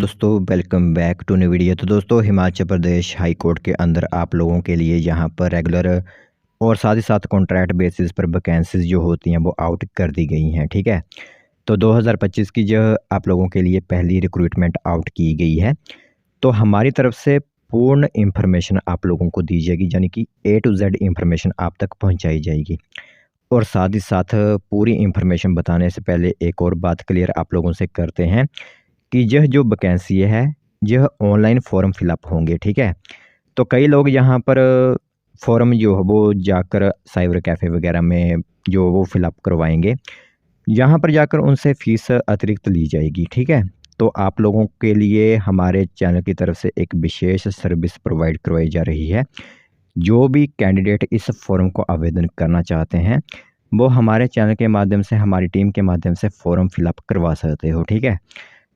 दोस्तों welcome back to new video. तो दोस्तों हिमाचल प्रदेश हाई कोर्ट के अंदर आप लोगों के लिए यहाँ पर रेगुलर और साथ ही साथ कॉन्ट्रैक्ट बेसिस पर वैकेंसीज जो होती हैं वो आउट कर दी गई हैं। ठीक है, तो 2025 की जो आप लोगों के लिए पहली रिक्रूटमेंट आउट की गई है, तो हमारी तरफ से पूर्ण इंफॉर्मेशन आप लोगों को दी जाएगी, यानी कि ए टू जेड इंफॉर्मेशन आप तक पहुँचाई जाएगी। और साथ ही साथ पूरी इंफॉर्मेशन बताने से पहले एक और बात क्लियर आप लोगों से करते हैं कि यह जो वैकेंसी है यह ऑनलाइन फॉर्म फिलअप होंगे। ठीक है, तो कई लोग यहाँ पर फॉर्म जो है वो जाकर साइबर कैफ़े वगैरह में जो वो फिलअप करवाएंगे, यहाँ पर जाकर उनसे फ़ीस अतिरिक्त ली जाएगी। ठीक है, तो आप लोगों के लिए हमारे चैनल की तरफ से एक विशेष सर्विस प्रोवाइड करवाई जा रही है। जो भी कैंडिडेट इस फॉर्म को आवेदन करना चाहते हैं वो हमारे चैनल के माध्यम से, हमारी टीम के माध्यम से फॉर्म फिलअप करवा सकते हो। ठीक है,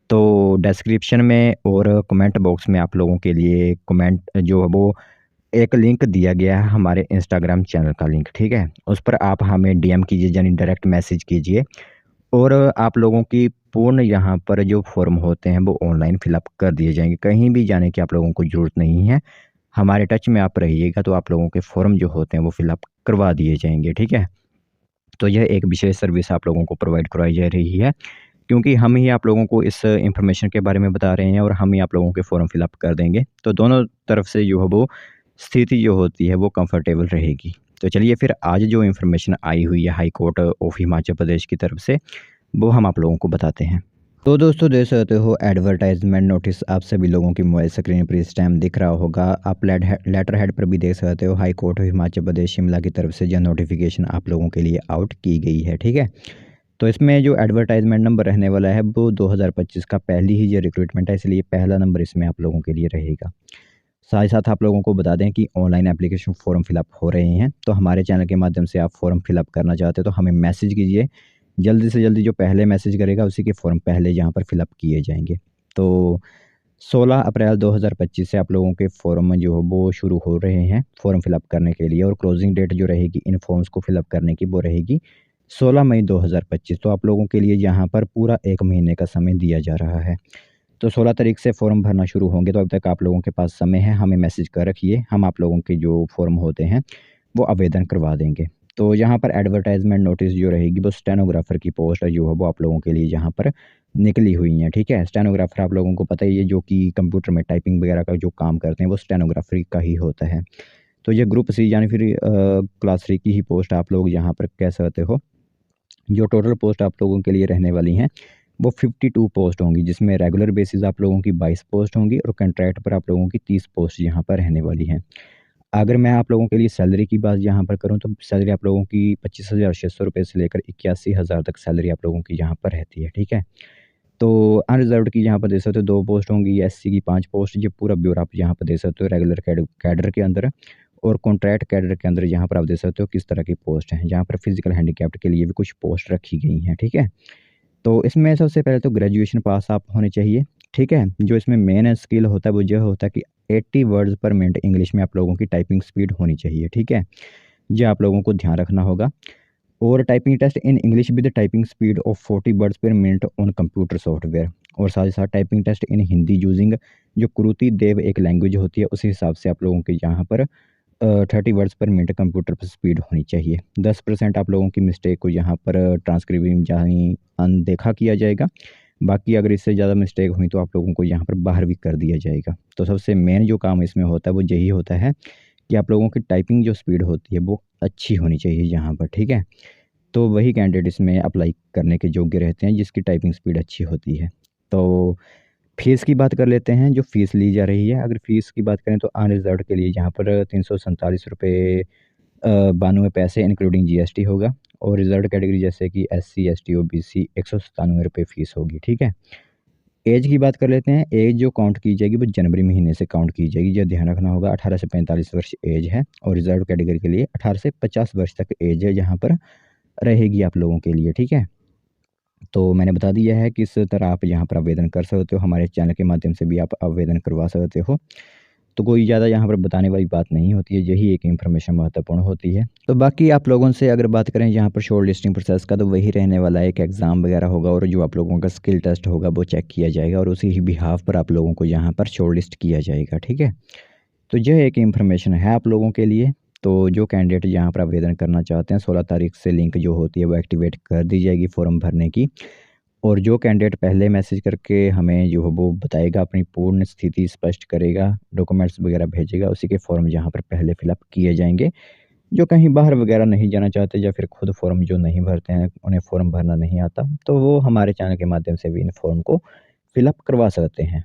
तो डिस्क्रिप्शन में और कमेंट बॉक्स में आप लोगों के लिए कमेंट जो है वो एक लिंक दिया गया है, हमारे इंस्टाग्राम चैनल का लिंक। ठीक है, उस पर आप हमें डीएम कीजिए, यानी डायरेक्ट मैसेज कीजिए और आप लोगों की पूर्ण यहाँ पर जो फॉर्म होते हैं वो ऑनलाइन फिलअप कर दिए जाएंगे। कहीं भी जाने की आप लोगों को ज़रूरत नहीं है, हमारे टच में आप रहिएगा तो आप लोगों के फॉर्म जो होते हैं वो फिलअप करवा दिए जाएंगे। ठीक है, तो यह एक विशेष सर्विस आप लोगों को प्रोवाइड करवाई जा रही है, क्योंकि हम ही आप लोगों को इस इन्फॉर्मेशन के बारे में बता रहे हैं और हम ही आप लोगों के फॉर्म फिलअप कर देंगे। तो दोनों तरफ से जो है वो स्थिति जो होती है वो कंफर्टेबल रहेगी। तो चलिए फिर आज जो इन्फॉर्मेशन आई हुई है high court of Himachal Pradesh की तरफ से वो हम आप लोगों को बताते हैं। तो दोस्तों देख सकते हो एडवर्टाइजमेंट नोटिस आप सभी लोगों की मोबाइल स्क्रीन पर इस टाइम दिख रहा होगा। आप लेटर हेड पर भी देख सकते हो high court of Himachal Pradesh Shimla की तरफ से जो नोटिफिकेशन आप लोगों के लिए आउट की गई है। ठीक है, तो इसमें जो एडवर्टाइजमेंट नंबर रहने वाला है वो 2025 का पहली ही जो रिक्रूटमेंट है, इसलिए पहला नंबर इसमें आप लोगों के लिए रहेगा। साथ ही साथ आप लोगों को बता दें कि ऑनलाइन एप्लीकेशन फॉर्म फिलअप हो रहे हैं, तो हमारे चैनल के माध्यम से आप फॉर्म फिलअप करना चाहते हो तो हमें मैसेज कीजिए। जल्दी से जल्दी जो पहले मैसेज करेगा उसी के फॉर्म पहले यहाँ पर फिलअप किए जाएंगे। तो 16 अप्रैल 2025 से आप लोगों के फॉर्म जो है वो शुरू हो रहे हैं फॉर्म फिलअप करने के लिए, और क्लोजिंग डेट जो रहेगी इन फॉर्म्स को फिलअप करने की वो रहेगी 16 मई 2025। तो आप लोगों के लिए यहाँ पर पूरा 1 महीने का समय दिया जा रहा है। तो 16 तारीख से फॉर्म भरना शुरू होंगे, तो अब तक आप लोगों के पास समय है, हमें मैसेज कर रखिए, हम आप लोगों के जो फॉर्म होते हैं वो आवेदन करवा देंगे। तो यहाँ पर एडवर्टाइजमेंट नोटिस जो रहेगी वो स्टेनोग्राफर की पोस्ट जो है वो आप लोगों के लिए यहाँ पर निकली हुई हैं। ठीक है, स्टेनोग्राफर आप लोगों को पता ही है, जो कि कंप्यूटर में टाइपिंग वगैरह का जो काम करते हैं वो स्टेनोग्राफर का ही होता है। तो ये ग्रुप सी यानी फिर क्लास 3 की ही पोस्ट आप लोग यहाँ पर कह सकते हो। जो टोटल पोस्ट आप लोगों के लिए रहने वाली हैं वो 52 पोस्ट होंगी, जिसमें रेगुलर बेसिस आप लोगों की 22 पोस्ट होंगी और कॉन्ट्रैक्ट पर आप लोगों की 30 पोस्ट यहाँ पर रहने वाली हैं। अगर मैं आप लोगों के लिए सैलरी की बात यहाँ पर करूँ तो सैलरी आप लोगों की 25,600 रुपये से लेकर 81,000 तक सैलरी आप लोगों की यहाँ पर रहती है। ठीक है, तो अनरिजर्व्ड की यहाँ पर दे सकते हो 2 पोस्ट होंगी, एससी की 5 पोस्ट, ये पूरा ब्यौरा आप यहाँ पर दे सकते हो रेगुलर कैडर के अंदर। और कॉन्ट्रैक्ट कैडर के अंदर यहाँ पर आप देख सकते हो किस तरह की पोस्ट हैं। यहाँ पर फिजिकल हैंडीकैप्ड के लिए भी कुछ पोस्ट रखी गई हैं। ठीक है, तो इसमें सबसे पहले तो ग्रेजुएशन पास आप होने चाहिए। ठीक है, जो इसमें मेन स्किल होता है वो यह होता है कि 80 वर्ड्स पर मिनट इंग्लिश में आप लोगों की टाइपिंग स्पीड होनी चाहिए। ठीक है, ये आप लोगों को ध्यान रखना होगा। और typing test in English with typing speed of 40 words per minute on computer software. और साथ ही साथ typing test in Hindi using जो कुरुति देव एक लैंग्वेज होती है उसी हिसाब से आप लोगों के यहाँ पर 30 वर्ड्स पर मिनट कंप्यूटर पर स्पीड होनी चाहिए। 10% आप लोगों की मिस्टेक को यहाँ पर ट्रांसक्रिबिंग यानी अनदेखा किया जाएगा। बाकी अगर इससे ज़्यादा मिस्टेक हुई तो आप लोगों को यहाँ पर बाहर भी कर दिया जाएगा। तो सबसे मेन जो काम इसमें होता है वो यही होता है कि आप लोगों की टाइपिंग जो स्पीड होती है वो अच्छी होनी चाहिए यहाँ पर। ठीक है, तो वही कैंडिडेट इसमें अप्लाई करने के योग्य रहते हैं जिसकी टाइपिंग स्पीड अच्छी होती है। तो फ़ीस की बात कर लेते हैं, जो फ़ीस ली जा रही है। अगर फ़ीस की बात करें तो अनरिज़र्व्ड के लिए यहाँ पर 347 रुपये 92 पैसे इंक्लूडिंग जीएसटी होगा। और रिज़र्व्ड कैटेगरी जैसे कि एससी, एसटी, ओबीसी 197 रुपये फ़ीस होगी। ठीक है, एज की बात कर लेते हैं। एज जो काउंट की जाएगी वो जनवरी महीने से काउंट की जाएगी, यह ध्यान रखना होगा। 18 से 45 वर्ष एज है और रिज़र्व्ड कैटेगरी के लिए 18 से 50 वर्ष तक एज है यहाँ पर रहेगी आप लोगों के लिए। ठीक है, तो मैंने बता दिया है किस तरह आप यहाँ पर आवेदन कर सकते हो, हमारे चैनल के माध्यम से भी आप आवेदन करवा सकते हो। तो कोई ज़्यादा यहाँ पर बताने वाली बात नहीं होती है, यही एक इन्फॉर्मेशन महत्वपूर्ण होती है। तो बाकी आप लोगों से अगर बात करें यहाँ पर शॉर्ट लिस्टिंग प्रोसेस का, तो वही रहने वाला है, एक एग्ज़ाम वगैरह होगा और जो आप लोगों का स्किल टेस्ट होगा वो चेक किया जाएगा और उसी ही बिहाफ़ पर आप लोगों को यहाँ पर शॉर्ट लिस्ट किया जाएगा, ठीक है। तो यह एक इन्फॉर्मेशन है आप लोगों के लिए। तो जो कैंडिडेट यहाँ पर आवेदन करना चाहते हैं, 16 तारीख से लिंक जो होती है वो एक्टिवेट कर दी जाएगी फॉर्म भरने की। और जो कैंडिडेट पहले मैसेज करके हमें जो है वो बताएगा, अपनी पूर्ण स्थिति स्पष्ट करेगा, डॉक्यूमेंट्स वगैरह भेजेगा, उसी के फॉर्म यहाँ पर पहले फिलअप किए जाएंगे। जो कहीं बाहर वगैरह नहीं जाना चाहते या फिर खुद फॉर्म जो नहीं भरते हैं, उन्हें फॉर्म भरना नहीं आता, तो वो हमारे चैनल के माध्यम से भी इन फॉर्म को फिलअप करवा सकते हैं।